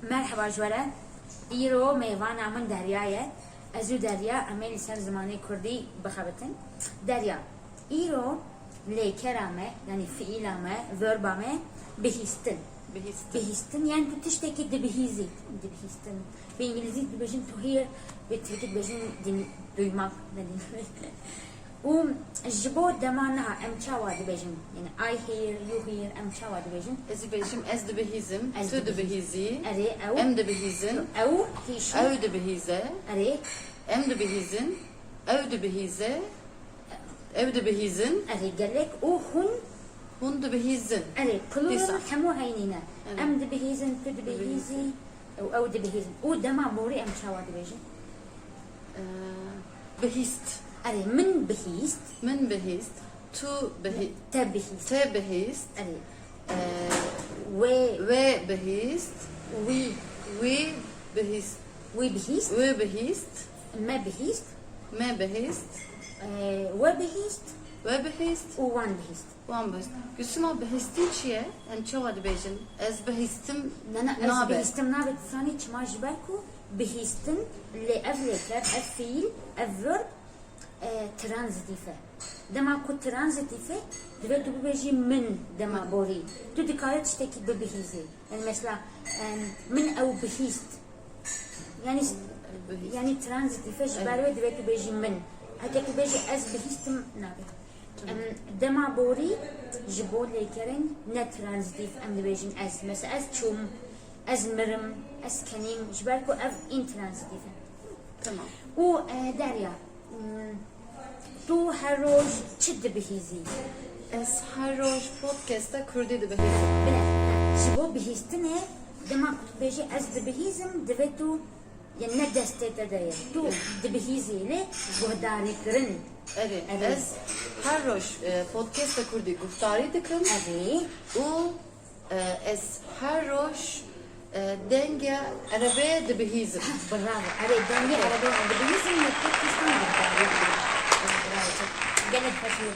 مرحبا جوارا ایرو میوان من دریایه ازو دریا امیل سر زمانی کردی بخبتن دریا ایرو لیکرامه یعنی فعیلامه وربامه بهیستن بهیستن یعنی تو تشتکی دبهیزی دبهیستن به انگلیزی دبهیزن تو هیر به ترکی دبهیزن duymak و جبو دمانها ام چاوا دبهیزن yani I hear you hear ام چاوا دبهیزن Ez bejim ez dibihizim, tu dibihizi, اره او em dibihizin, او هیشی ev dibihize, اره em dibihizin, ev dibihize, ev dibihizin, اره گلک او هون hun dibihizin. اره Disa. پلورن همو هینینا Evet. ام دبهیزن تو دبهیزی او دبهیزن او دما بوری ام چاوا دبهیزن Behist, اره من بهیست min behist, tu behist, تبهیست te behist, اره و ve behist, وی we behist, وی بهیست we behist, ما بهیست me behist, و بهیست ve behist, و وان بهیست wan behist. Gülsüm behisti çiye, em çava dibejin, ez behistim نه نه از nabe. بهیستم نابد ثاني چما جبالكو بهیستن لأفلتر الفيل الverb ترانزيتيفه دما كو ترانزيتيفه دبتو بيجي من دما بوري تو دكارت تشتكي ببهيزي يعني مثلا من او بهيست يعني ترانزيتيفه جبالو دبتو بيجي من هكا بيجي از بهيستم نابد دما بوري جبو ليكرن نترانزيتيف ام دبيجن از مثلا از چوم از مرم از کنیم جبالكو اف این ترانزيتيفه Tamam. و دریا تو هر روز چه دبهیزی؟ Ez her roj podcast'ta Kürdi dibehizim. بله جبو بهیستنه دما بیجی از دبهیزم دویتو یعنی نه دسته تدایه تو دبهیزی لی گهداری کرن Evet. Evet. Ez her roj podcast'ta Kürdi guftari dikim. اوی U ez her roj denge arabe dibehizim. برافو اره دنگی عربی دبهیزم نکت کشتن گهداری کرن برافو گلت خشیو